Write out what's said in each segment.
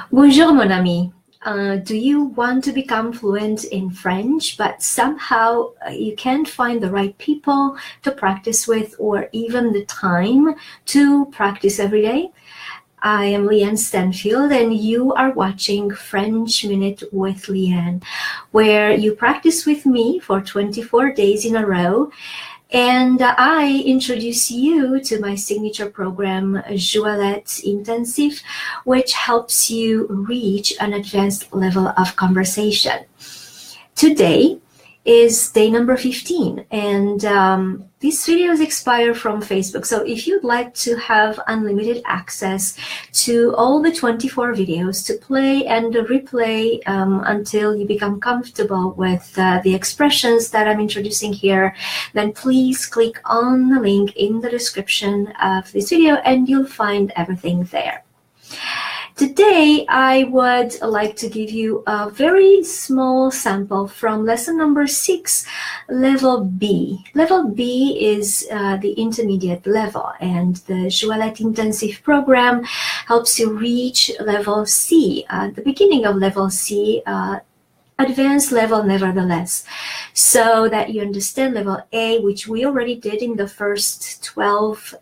Bonjour, mon ami. Do you want to become fluent in French, but somehow you can't find the right people to practice with or even the time to practice every day? I am Llyane Stanfield, and you are watching French Minute with Llyane, where you practice with me for 24 days in a row. And I introduce you to my signature program, J'Ouellette Intensif, which helps you reach an advanced level of conversation. Today is day number 15, and these videos expire from Facebook. So if you'd like to have unlimited access to all the 24 videos to play and replay until you become comfortable with the expressions that I'm introducing here, then please click on the link in the description of this video and you'll find everything there. Today, I would like to give you a very small sample from lesson number 6, level B. Level B is the intermediate level, and the J'Ouellette Intensif program helps you reach level C, the beginning of level C, advanced level nevertheless, so that you understand level A, which we already did in the first 12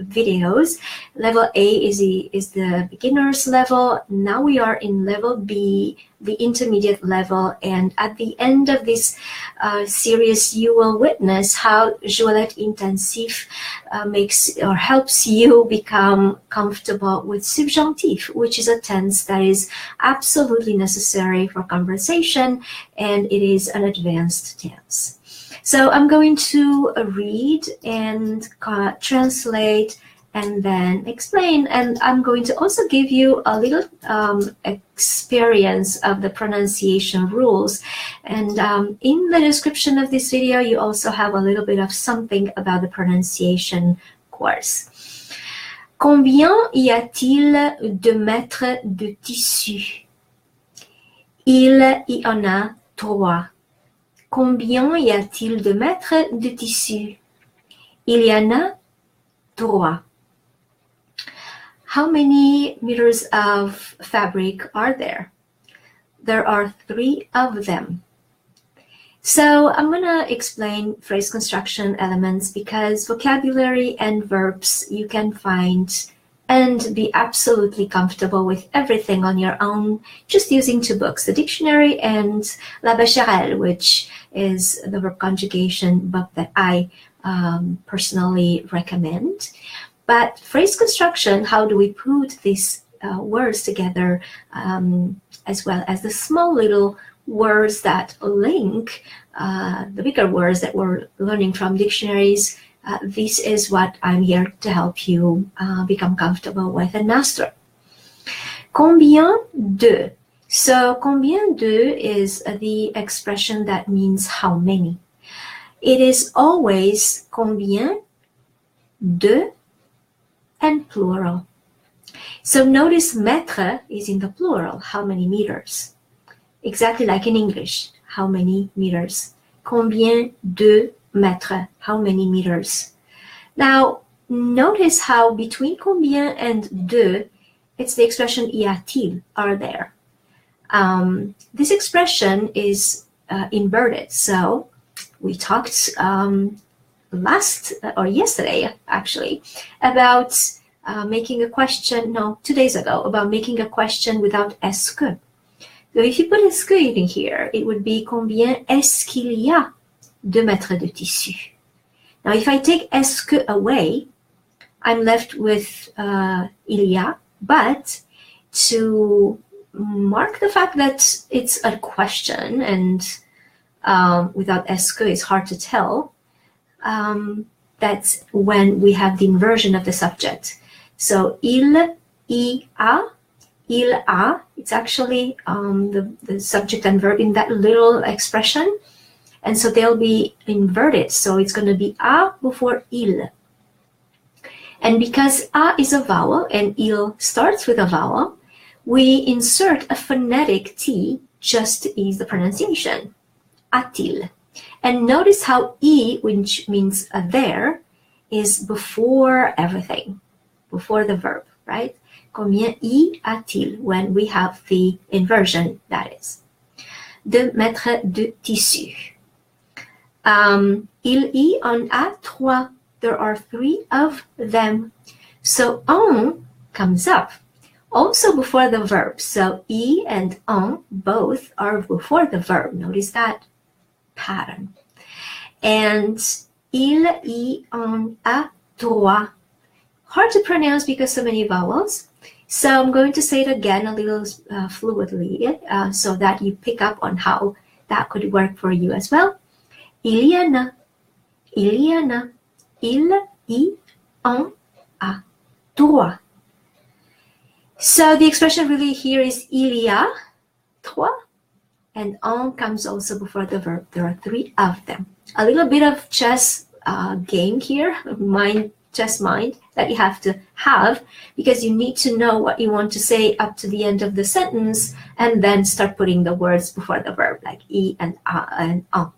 videos. Level A is the beginner's level. Now we are in level B, the intermediate level, and at the end of this series you will witness how J'Ouellette Intensif makes or helps you become comfortable with subjunctif, which is a tense that is absolutely necessary for conversation, and it is an advanced tense. So I'm going to read and translate and then explain, and I'm going to also give you a little experience of the pronunciation rules, and in the description of this video you also have a little bit of something about the pronunciation course. Combien y a-t-il de mètres de tissu? Il y en a 3. Combien y a-t-il de mètres de tissu? Il y en a 3. How many meters of fabric are there? There are 3 of them. So I'm going to explain phrase construction elements because vocabulary and verbs you can find and be absolutely comfortable with everything on your own just using 2 books, the dictionary and La Becherelle, which is the verb conjugation book that I personally recommend. But phrase construction, how do we put these words together, as well as the small little words that link the bigger words that we're learning from dictionaries, this is what I'm here to help you become comfortable with and master. Combien de? So combien de is the expression that means how many. It is always combien de and plural. So notice mètre is in the plural, how many meters. Exactly like in English, how many meters. Combien de mètres, how many meters. Now, notice how between combien and de, it's the expression y a-t-il, are there. This expression is inverted. So we talked yesterday actually about making a question, 2 days ago, about making a question without est-ce que. So if you put est-ce que in here, it would be combien est-ce qu'il y a de mètres de tissu. Now if I take est-ce que away, I'm left with il y a, but to mark the fact that it's a question and without est-ce que it's hard to tell, that's when we have the inversion of the subject. So il y a, it's actually the subject and verb in that little expression, and so they'll be inverted. So it's going to be a before il. And because a is a vowel and il starts with a vowel, we insert a phonetic T just to ease the pronunciation. A-t-il. And notice how E, which means there, is before everything, before the verb, right? Combien y a-t-il? When we have the inversion, that is. 2 mètres de tissu. Il y en a 3. There are 3 of them. So un comes up also before the verb. So y and un both are before the verb. Notice that pattern. And il y en a 3. Hard to pronounce because so many vowels. So I'm going to say it again a little fluidly so that you pick up on how that could work for you as well. Il y en a, il y en a, il y en a 3. So the expression really here is il y a 3, and en comes also before the verb. There are 3 of them. A little bit of chess game here, chess mind that you have to have, because you need to know what you want to say up to the end of the sentence and then start putting the words before the verb like y and a and en.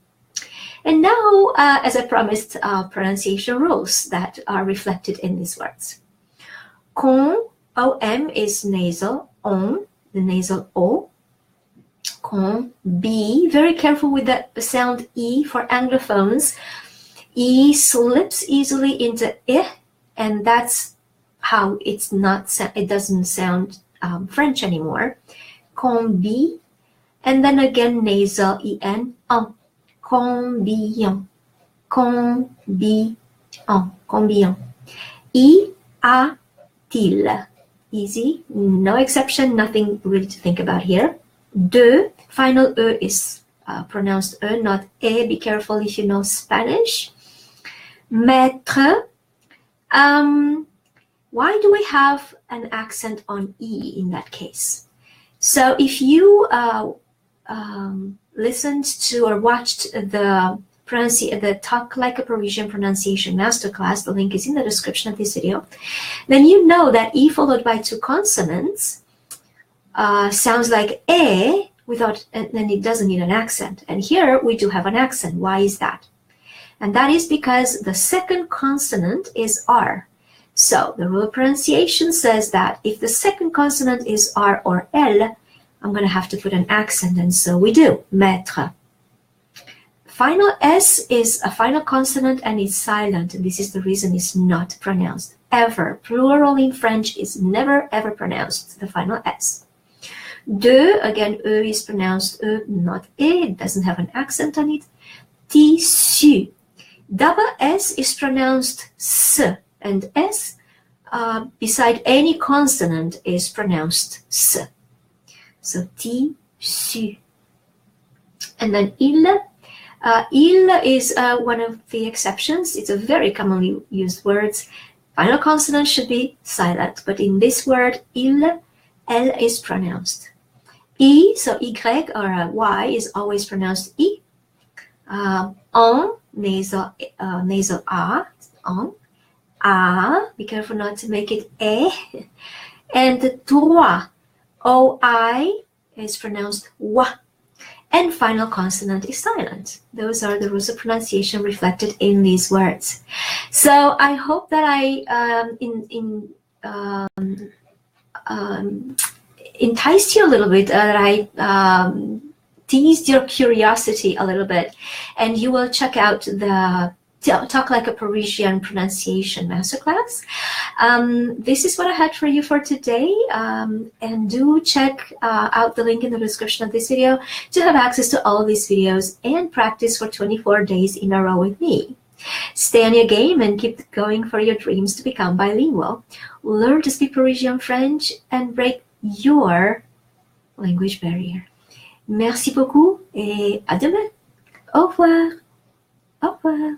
And now, as I promised, pronunciation rules that are reflected in these words. Con, O-M is nasal, on, the nasal O. Con, B, very careful with the sound E for Anglophones. E slips easily into I, and that's how it doesn't sound French anymore. Combi, and then again nasal en, en. Combien, combien, combien. Y a-t-il, easy, no exception, nothing really to think about here. De, final E is pronounced E, not E. Be careful if you know Spanish. Maître. Why do we have an accent on E in that case? So if you listened to or watched the Talk Like a Parisian Pronunciation Masterclass, the link is in the description of this video, then you know that E followed by 2 consonants sounds like E without, and then it doesn't need an accent. And here we do have an accent. Why is that? And that is because the second consonant is R. So the rule of pronunciation says that if the second consonant is R or L, I'm going to have to put an accent, and so we do, maître. Final S is a final consonant and it's silent, and this is the reason it's not pronounced. Ever. Plural in French is never ever pronounced, the final S. De, again, E is pronounced E, not E. It doesn't have an accent on it. Tissu. Double S is pronounced S, and S beside any consonant is pronounced S. So tissu. And then il. Il is one of the exceptions. It's a very commonly used word. Final consonant should be silent, but in this word, il, L is pronounced. I, so Y or Y is always pronounced I. En, nasal A, en. A, be careful not to make it E. And trois, O-I is pronounced wa. And final consonant is silent. Those are the rules of pronunciation reflected in these words. So I hope that I enticed you a little bit, that I teased your curiosity a little bit, and you will check out the Talk Like a Parisian Pronunciation Masterclass. This is what I had for you for today, and do check out the link in the description of this video to have access to all of these videos and practice for 24 days in a row with me. Stay on your game and keep going for your dreams to become bilingual. Learn to speak Parisian French and break your language barrier. Merci beaucoup et à demain. Au revoir. Au revoir.